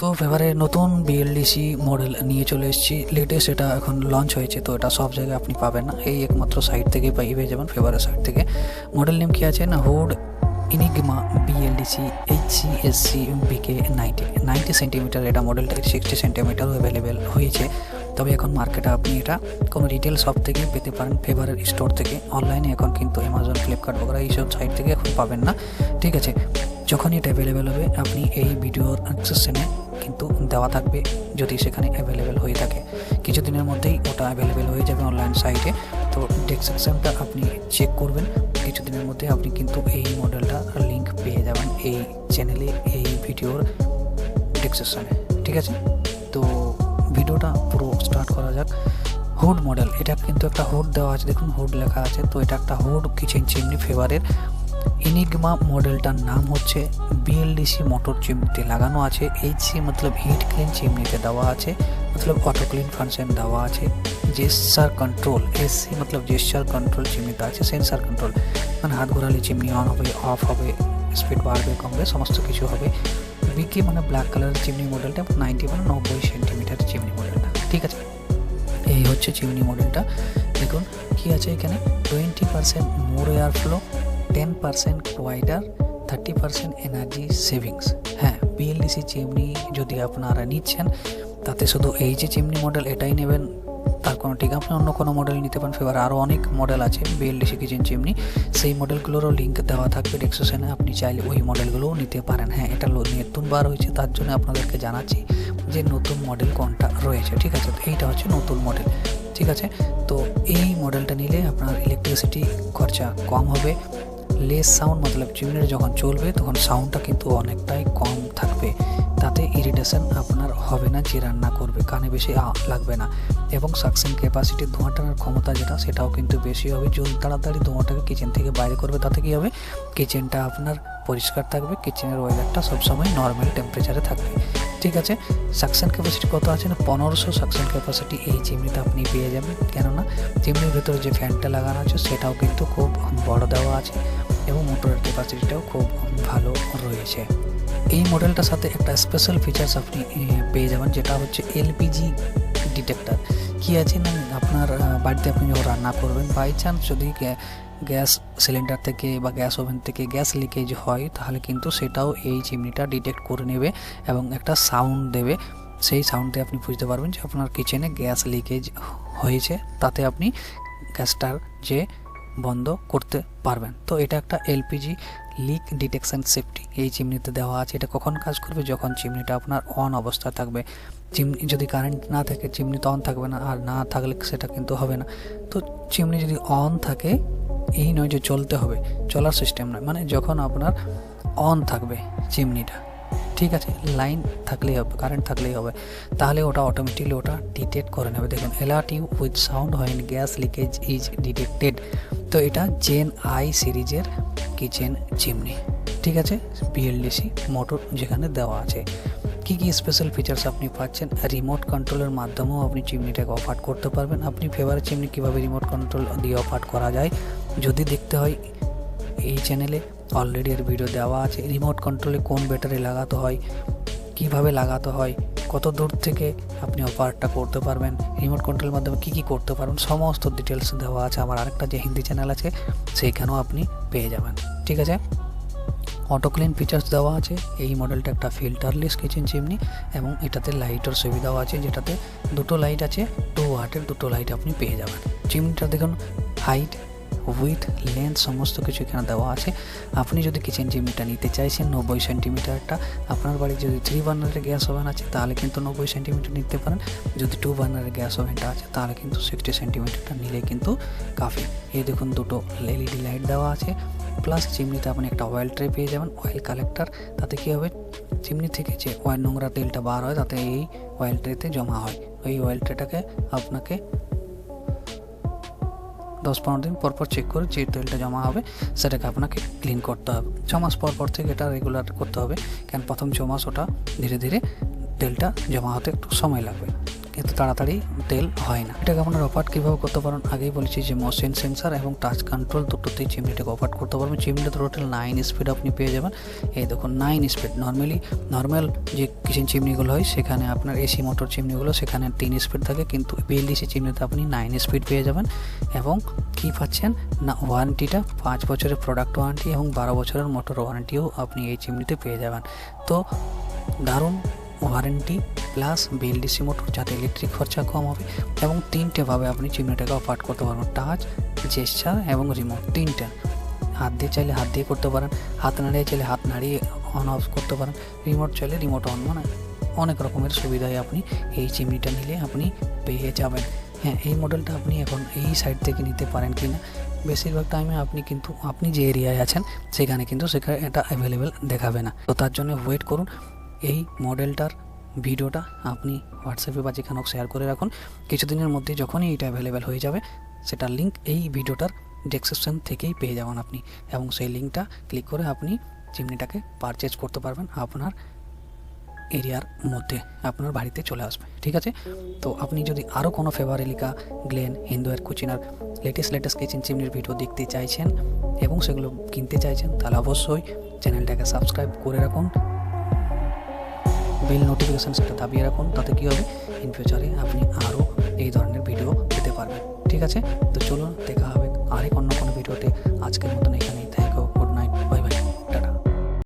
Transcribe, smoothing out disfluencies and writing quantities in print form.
তো ফেভারের নতুন BLDC model নিয়ে চলে এসেছি, লেটেস্ট এটা এখন লঞ্চ হয়েছে। তো এটা সব জায়গায় আপনি পাবেন না, এই একমাত্র সাইট থেকে পেয়ে যাবেন, ফেভারের সাইট থেকে। মডেল নেম কি আছে না, হুড ইনিগমা বিএলডিসি HCSC বিকে 90 সেন্টিমিটার এটা মডেলটা 60 সেন্টিমিটারও অ্যাভেলেবেল হয়েছে। তবে এখন মার্কেটে আপনি এটা কোনো রিটেল শপ থেকে পেতে পারেন, ফেভারের স্টোর থেকে। অনলাইনে এখন কিন্তু অ্যামাজন, ফ্লিপকার্ট বগেরা এইসব সাইট থেকে এখন পাবেন না, ঠিক আছে। যখন এটা অ্যাভেলেবেল হবে আপনি এই ভিডিওর সেকশনে কিন্তু দেওয়া থাকবে, যদি সেখানে অ্যাভেলেবেল হয়ে থাকে কিছুদিনের মধ্যেই ওটা অ্যাভেলেবেল হয়ে যাবে অনলাইন সাইটে। তো ডেসক্রিপশনটা আপনি চেক করবেন, কিছুদিনের মধ্যে আপনি কিন্তু এই মডেলটার লিঙ্ক পেয়ে যাবেন এই চ্যানেলে, এই ভিডিওর ডেসক্রিপশনে, ঠিক আছে। তো ভিডিওটা পুরো স্টার্ট করা যাক। হুড মডেল, এটা কিন্তু একটা হুড দেওয়া আছে, দেখুন হুড লেখা আছে। তো এটা একটা হুড কিচেন চিমনি ফেভারের ইনিগমা মডেলটার নাম হচ্ছে বিএলডিসি মোটর চিমনিতে লাগানো আছে। HC মতলব হিট ক্লিন চিমনিতে দেওয়া আছে, মতলব অটো ক্লিন ফাংশন দেওয়া আছে। জেস্চার কন্ট্রোল, SC মতলব জেস্চার কন্ট্রোল চিমনিতে আছে। সেন্সার কন্ট্রোল মানে হাত ঘোরালে চিমনি অন হবে, অফ হবে, স্পিড বাড়বে কমবে, সমস্ত কিছু হবে। বিকে মানে ব্ল্যাক কালার চিমনি মডেলটা, 90 মানে 90 সেন্টিমিটার চিমনি মডেলটা, ঠিক আছে। এই হচ্ছে চিমনি মডেলটা। দেখুন কি আছে এখানে, 20% মোর এয়ার ফ্লো, 10% কোয়াইটার, 30% এনার্জি সেভিংস। হ্যাঁ, বিএলডিসি চিমনি যদি আপনারা নিচ্ছেন তাতে শুধু এই যে চিমনি মডেল এটাই নেবেন তার কোনো ঠিক, আপনি অন্য কোনো মডেল নিতে পারেন। ফেভার আরও অনেক মডেল আছে বিএলডিসি কিচেন চিমনি, সেই মডেলগুলোরও লিঙ্ক দেওয়া থাকবে ডেসক্রিপশনে, আপনি চাইলে ওই মডেলগুলোও নিতে পারেন। হ্যাঁ, এটা নতুন বার হয়েছে তার জন্য আপনাদেরকে জানাচ্ছি যে নতুন মডেল কোনটা রয়েছে, ঠিক আছে। তো এইটা হচ্ছে নতুন মডেল, ঠিক আছে। তো এই মডেলটা নিলে আপনার ইলেকট্রিসিটি খরচা কম হবে, লেস সাউন্ড মতলব চিমনির যখন চলবে তখন সাউন্ডটা কিন্তু অনেকটাই কম থাকবে, তাতে ইরিটেশন আপনার হবে না, যে রান্না করবে কানে বেশি লাগবে না। এবং সাকশন ক্যাপাসিটি, ধোঁয়া টানার ক্ষমতা যেটা সেটাও কিন্তু বেশি হবে। যদি তাড়াতাড়ি ধোঁয়াটাকে কিচেন থেকে বাইরে করবে তাতে কী হবে, কিচেনটা আপনার পরিষ্কার থাকবে, কিচেনের ওয়েদারটা সবসময় নর্মাল টেম্পারেচারে থাকবে, ঠিক আছে। সাকশন ক্যাপাসিটি কত আছে না, 1500 সাকশন ক্যাপাসিটি এই চিমনিতে আপনি পেয়ে যাবেন। কেননা চিমনির ভেতরে যে ফ্যানটা লাগানো আছে সেটাও কিন্তু খুব বড় দেওয়া আছে এবং মোটরের ক্যাপাসিটিটাও খুব ভালো রয়েছে। এই মডেলটার সাথে একটা স্পেশাল ফিচার্স আপনি পেয়ে যাবেন, যেটা হচ্ছে LPG ডিটেক্টর। কী আছে না, আপনার বাড়িতে আপনি যখন রান্না করবেন, বাই চান্স যদি গ্যাস সিলিন্ডার থেকে বা গ্যাস ওভেন থেকে গ্যাস লিকেজ হয় তাহলে কিন্তু সেটাও এই চিমনিটা ডিটেক্ট করে নেবে এবং একটা সাউন্ড দেবে। সেই সাউন্ডে আপনি বুঝতে পারবেন যে আপনার কিচেনে গ্যাস লিকেজ হয়েছে, তাতে আপনি গ্যাসটার যে বন্ধ করতে পারবেন। তো এটা একটা LPG লিক ডিটেকশন সেফটি এই চিমনিতে দেওয়া আছে। এটা কখন কাজ করবে, যখন চিমনিটা আপনার অন অবস্থা থাকবে। চিমনি যদি কারেন্ট না থাকে চিমনি তো অন থাকবে না, আর না থাকলে সেটা কিন্তু হবে না। তো চিমনি যদি অন থাকে, এই নয় যে চলতে হবে, চলার সিস্টেম নয়, মানে যখন আপনার অন থাকবে চিমনিটা, ঠিক আছে, লাইন থাকলেই হবে, কারেন্ট থাকলেই হবে, তাহলে ওটা অটোমেটিকলি ওটা ডিটেক্ট করে নেবে। দেখুন, alert you with sound when gas leakage is detected. তো এটা জেন I সিরিজের কিচেন চিমনি, ঠিক আছে, বিএলডিসি মোটর যেখানে দেওয়া আছে। কী কী স্পেশাল ফিচার্স আপনি পাচ্ছেন, রিমোট কন্ট্রোলের মাধ্যমেও আপনি চিমনিটাকে অফ করতে পারবেন। আপনি ফেভারিট চিমনি কীভাবে রিমোট কন্ট্রোল দিয়ে অফ করা যায় যদি দেখতে হয়, এই চ্যানেলে অলরেডি এর ভিডিও দেওয়া আছে। রিমোট কন্ট্রোলে কোন ব্যাটারি লাগাতে হয়, কিভাবে লাগাতে হয়, কত দূর থেকে আপনি অপারেটটা করতে পারবেন, রিমোট কন্ট্রোলের মাধ্যমে কী করতে পারবেন, সমস্ত ডিটেলস দেওয়া আছে। আমার আরেকটা যে হিন্দি চ্যানেল আছে সেইখানেও আপনি পেয়ে যাবেন, ঠিক আছে। অটো ক্লিন ফিচার্স দেওয়া আছে। এই মডেলটা একটা ফিল্টারলেস কিচেন চিমনি এবং এটাতে লাইটের সুবিধাও আছে, যেটাতে দুটো লাইট আছে, 2 ওয়াটের দুটো লাইট আপনি পেয়ে যাবেন। চিমনিটা দেখুন, হাইট, উইথ, লেন্থ সমস্ত কিছু এখানে দেওয়া আছে। আপনি যদি কিচেন চিমনিটা নিতে চাইছেন 90 সেন্টিমিটারটা, আপনার বাড়ি যদি 3 বার্নারের গ্যাস ওভেন আছে তাহলে কিন্তু 90 সেন্টিমিটার নিতে পারেন। যদি 2 বার্নারের গ্যাস ওভেনটা আছে তাহলে কিন্তু 60 সেন্টিমিটারটা নিলে কিন্তু কাফি। এই দেখুন, দুটো LED লাইট দেওয়া আছে, প্লাস চিমনিতে আপনি একটা অয়েল ট্রে পেয়ে যাবেন, অয়েল কালেক্টর। তাতে কী হবে, চিমনি থেকে যে অয়েল নোংরা তেলটা বার হয় তাতে এই অয়েল ট্রেতে জমা হয়। ওই অয়েল ট্রেটাকে আপনাকে 10-15 দিন পর চেক করে যে তেলটা জমা হবে সেটাকে আপনাকে ক্লিন করতে হবে। 6 মাস পর থেকে এটা রেগুলার করতে হবে, কারণ প্রথম 6 মাস ওটা ধীরে ধীরে তেলটা জমা হতে একটু সময় লাগবে। কিন্তু তাড়াতাড়ি তেল হয় না। এটাকে আপনার অপারেট কীভাবে করতে পারেন আগেই বলেছি যে মোশন সেন্সার এবং টাচ কন্ট্রোল দুটোতেই চিমনিটাকে অপারেট করতে পারবেন। চিমনিটা টোটাল 9 স্পিড আপনি পেয়ে যাবেন। এই দেখুন 9 স্পিড। নর্মাল যে কিচেন চিমনিগুলো হয় সেখানে আপনার এসি মোটর চিমনিগুলো সেখানে 3 স্পিড থাকে, কিন্তু BLDC চিমনিতে আপনি 9 স্পিড পেয়ে যাবেন। এবং কি পাচ্ছেন না, ওয়ারেন্টিটা 5 বছরের প্রোডাক্ট ওয়ারেন্টি এবং 12 বছরের মোটর ওয়ারেন্টিও আপনি এই চিমনিতে পেয়ে যাবেন। তো দারুণ ওয়ারেন্টি প্লাস BLDC মোটর, যাতে ইলেকট্রিক খরচা কম হবে, এবং 3টেভাবে আপনি চিমনিটাকে অপারেট করতে পারবেন, টাচ, জেস্চার এবং রিমোট। 3টে হাত দিয়ে চাইলে হাত দিয়ে করতে পারেন, হাত নাড়িয়ে চাইলে হাত নাড়িয়ে অন অফ করতে পারেন, রিমোট চাইলে রিমোট অন, মানে অনেক রকমের সুবিধায় আপনি এই চিমনিটা নিলে আপনি পেয়ে যাবেন। হ্যাঁ, এই মডেলটা আপনি এখন এই সাইড থেকে নিতে পারেন কি না, বেশিরভাগ টাইমে আপনি যে এরিয়ায় আছেন সেখানে এটা অ্যাভেলেবেল দেখাবে না। তো তার জন্য ওয়েট করুন। এই মডেলটার ভিডিওটা আপনি হোয়াটসঅ্যাপে বা যেখানে শেয়ার করে রাখুন। কিছুদিনের মধ্যে যখনই এটা অ্যাভেলেবেল হয়ে যাবে, সেটার লিঙ্ক এই ভিডিওটার ডেসক্রিপশন থেকেই পেয়ে যাবেন আপনি, এবং সেই লিঙ্কটা ক্লিক করে আপনি চিমনিটাকে পারচেজ করতে পারবেন। আপনার এরিয়ার মধ্যে আপনার বাড়িতে চলে আসবে। ঠিক আছে, তো আপনি যদি আরও কোনো favour, এলিকা, Glenn, Hindware, কুচিনার latest kitchen চিমনির video দেখতে চাইছেন এবং সেগুলো কিনতে চাইছেন, তাহলে অবশ্যই চ্যানেলটাকে সাবস্ক্রাইব করে রাখুন, বেল নোটিফিকেশান সেটা দাবিয়ে রাখুন। তাতে কী হবে, ইন ফিউচারে আপনি আরও এই ধরনের ভিডিও পেতে পারবেন। ঠিক আছে, তো চলুন দেখা হবে আরেক অন্য কোনো ভিডিওতে। আজকের মতন